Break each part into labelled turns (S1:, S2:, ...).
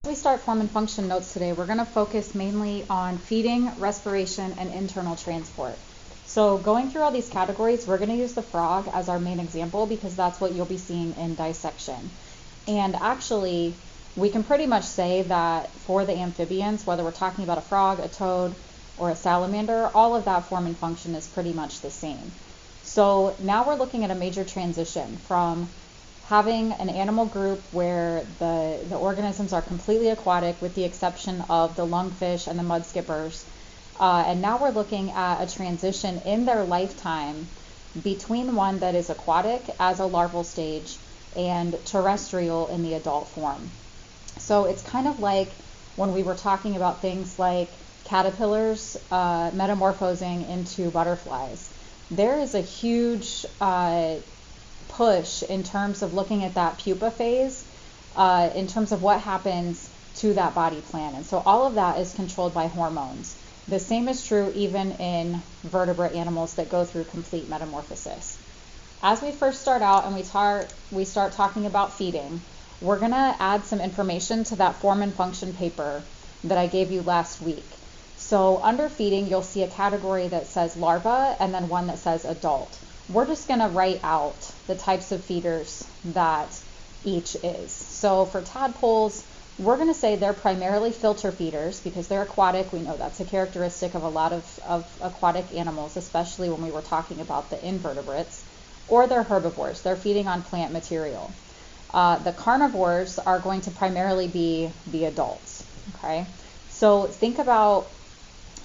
S1: We start form and function notes today. We're going to focus mainly on feeding, respiration, and internal transport. So going through all these categories, we're going to use the frog as our main example because that's what you'll be seeing in dissection. And actually, we can pretty much say that for the amphibians, whether we're talking about a frog, a toad, or a salamander, all of that form and function is pretty much the same. So now we're looking at a major transition from having an animal group where the organisms are completely aquatic with the exception of the lungfish and the mud skippers. And now we're looking at a transition in their lifetime between one that is aquatic as a larval stage and terrestrial in the adult form. So it's kind of like when we were talking about things like caterpillars metamorphosing into butterflies. There is a huge push in terms of looking at that pupa phase, in terms of what happens to that body plan. And so all of that is controlled by hormones. The same is true even in vertebrate animals that go through complete metamorphosis. As we first start out and we start talking about feeding, we're going to add some information to that form and function paper that I gave you last week. So under feeding, you'll see a category that says larva and then one that says adult. We're just going to write out the types of feeders that each is. So for tadpoles, we're going to say they're primarily filter feeders because they're aquatic. We know that's a characteristic of a lot of aquatic animals, especially when we were talking about the invertebrates. Or they're herbivores. They're feeding on plant material. The carnivores are going to primarily be the adults. Okay, so think about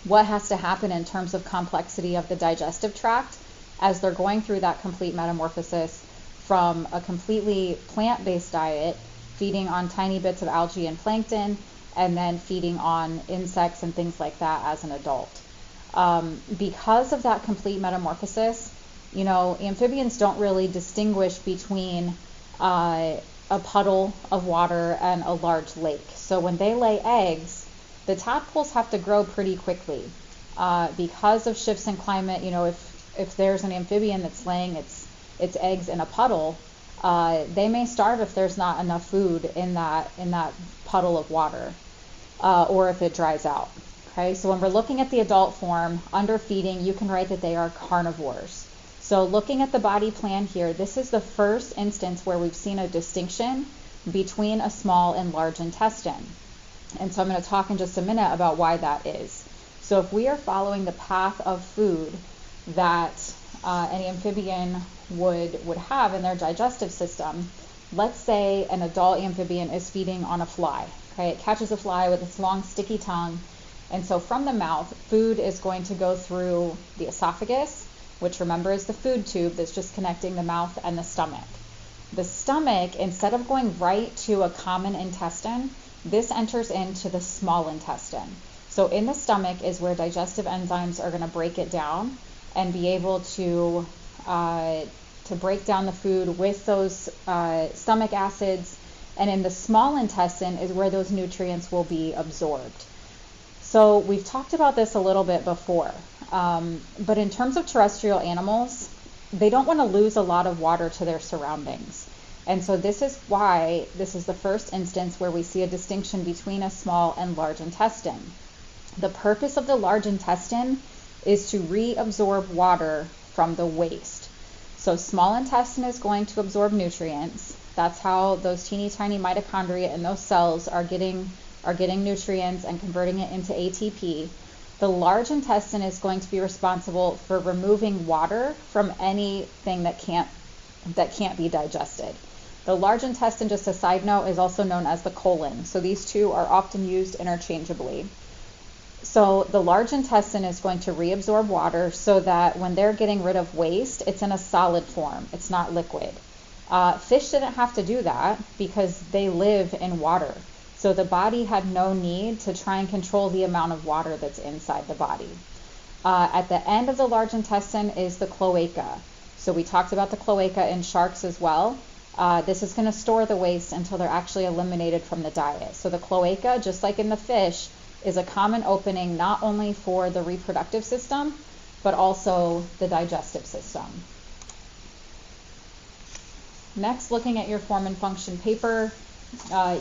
S1: what has to happen in terms of complexity of the digestive tract as they're going through that complete metamorphosis from a completely plant-based diet, feeding on tiny bits of algae and plankton, and then feeding on insects and things like that as an adult. Because of that complete metamorphosis, amphibians don't really distinguish between a puddle of water and a large lake. So when they lay eggs, the tadpoles have to grow pretty quickly. Because of shifts in climate, if there's an amphibian that's laying its eggs in a puddle, they may starve if there's not enough food in that puddle of water, or if it dries out. Okay, so when we're looking at the adult form, under feeding, you can write that they are carnivores. So looking at the body plan here, this is the first instance where we've seen a distinction between a small and large intestine. And so I'm going to talk in just a minute about why that is. So if we are following the path of food that an amphibian would have in their digestive system, let's say an adult amphibian is feeding on a fly. Okay, it catches a fly with its long sticky tongue, and so from the mouth, food is going to go through the esophagus, which remember is the food tube that's just connecting the mouth and the stomach. The stomach, instead of going right to a common intestine, this enters into the small intestine. So in the stomach is where digestive enzymes are going to break it down and be able to break down the food with those stomach acids. And in the small intestine is where those nutrients will be absorbed. So we've talked about this a little bit before, but in terms of terrestrial animals, they don't want to lose a lot of water to their surroundings. And so this is why this is the first instance where we see a distinction between a small and large intestine. The purpose of the large intestine is to reabsorb water from the waste. So small intestine is going to absorb nutrients. That's how those teeny tiny mitochondria in those cells are getting nutrients and converting it into ATP. The large intestine is going to be responsible for removing water from anything that can't be digested. The large intestine, just a side note, is also known as the colon. So these two are often used interchangeably. So the large intestine is going to reabsorb water so that when they're getting rid of waste, it's in a solid form. It's not liquid. Fish didn't have to do that because they live in water. So the body had no need to try and control the amount of water that's inside the body. At the end of the large intestine is the cloaca. So we talked about the cloaca in sharks as well. This is going to store the waste until they're actually eliminated from the diet. So the cloaca, just like in the fish, is a common opening not only for the reproductive system, but also the digestive system. Next, looking at your form and function paper,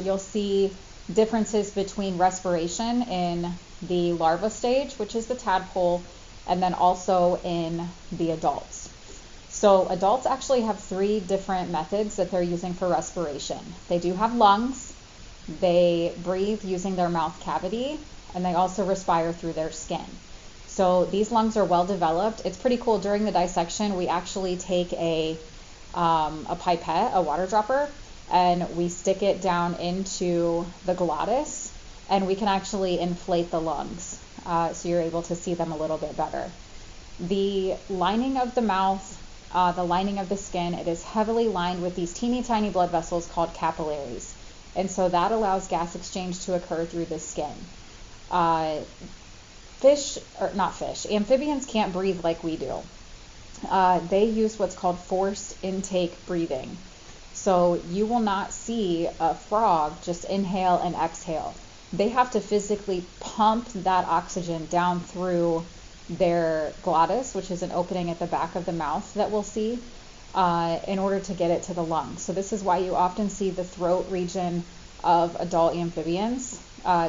S1: you'll see differences between respiration in the larva stage, which is the tadpole, and then also in the adults. So adults actually have 3 different methods that they're using for respiration. They do have lungs, they breathe using their mouth cavity, and they also respire through their skin. So these lungs are well developed. It's pretty cool. During the dissection, we actually take a pipette, a water dropper, and we stick it down into the glottis, and we can actually inflate the lungs. So you're able to see them a little bit better. The lining of the mouth, the lining of the skin, it is heavily lined with these teeny tiny blood vessels called capillaries. And so that allows gas exchange to occur through the skin. Amphibians can't breathe like we do. They use what's called forced intake breathing. So you will not see a frog just inhale and exhale. They have to physically pump that oxygen down through their glottis, which is an opening at the back of the mouth that we'll see, in order to get it to the lungs. So this is why you often see the throat region of adult amphibians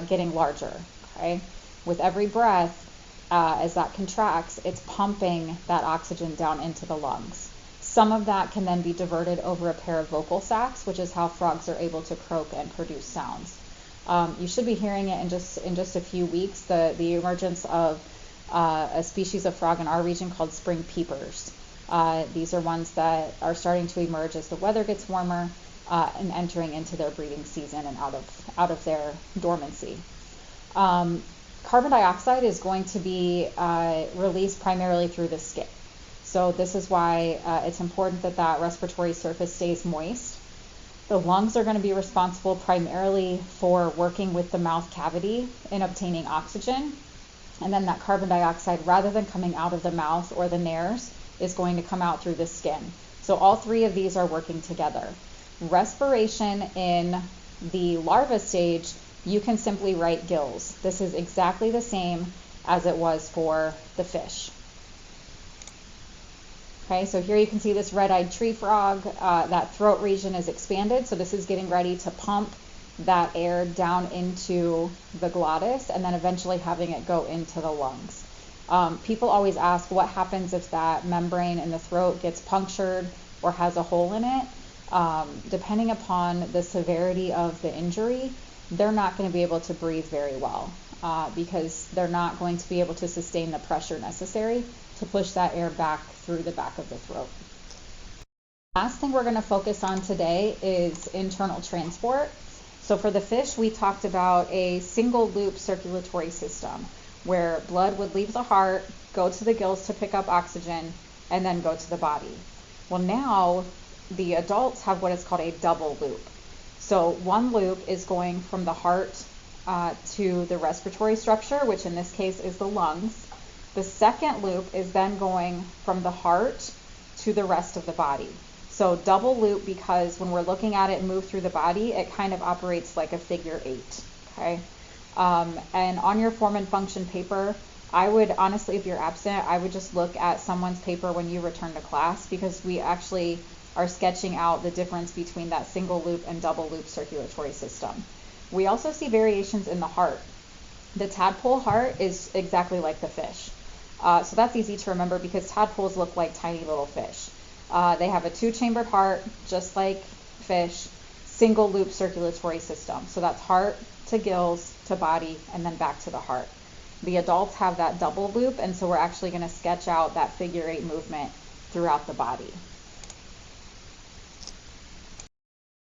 S1: getting larger. Okay? With every breath, as that contracts, it's pumping that oxygen down into the lungs. Some of that can then be diverted over a pair of vocal sacs, which is how frogs are able to croak and produce sounds. You should be hearing it in just a few weeks, the emergence of a species of frog in our region called spring peepers. These are ones that are starting to emerge as the weather gets warmer and entering into their breeding season and out of their dormancy. Carbon dioxide is going to be released primarily through the skin. So this is why it's important that that respiratory surface stays moist. The lungs are going to be responsible primarily for working with the mouth cavity in obtaining oxygen. And then that carbon dioxide, rather than coming out of the mouth or the nares, is going to come out through the skin. So all 3 of these are working together. Respiration in the larva stage, you can simply write gills. This is exactly the same as it was for the fish. Okay, so here you can see this red-eyed tree frog. That throat region is expanded, so this is getting ready to pump that air down into the glottis and then eventually having it go into the lungs. People always ask what happens if that membrane in the throat gets punctured or has a hole in it. Depending upon the severity of the injury, they're not going to be able to breathe very well because they're not going to be able to sustain the pressure necessary to push that air back through the back of the throat. Last thing we're going to focus on today is internal transport. So for the fish, we talked about a single loop circulatory system where blood would leave the heart, go to the gills to pick up oxygen, and then go to the body. Well, now the adults have what is called a double loop. So one loop is going from the heart to the respiratory structure, which in this case is the lungs. The second loop is then going from the heart to the rest of the body. So double loop because when we're looking at it move through the body, it kind of operates like a figure 8. Okay. And on your form and function paper, I would honestly, if you're absent, I would just look at someone's paper when you return to class because we actually are sketching out the difference between that single loop and double loop circulatory system. We also see variations in the heart. The tadpole heart is exactly like the fish. So that's easy to remember because tadpoles look like tiny little fish. They have a 2-chambered heart, just like fish, single loop circulatory system. So that's heart to gills to body and then back to the heart. The adults have that double loop, and so we're actually going to sketch out that figure 8 movement throughout the body.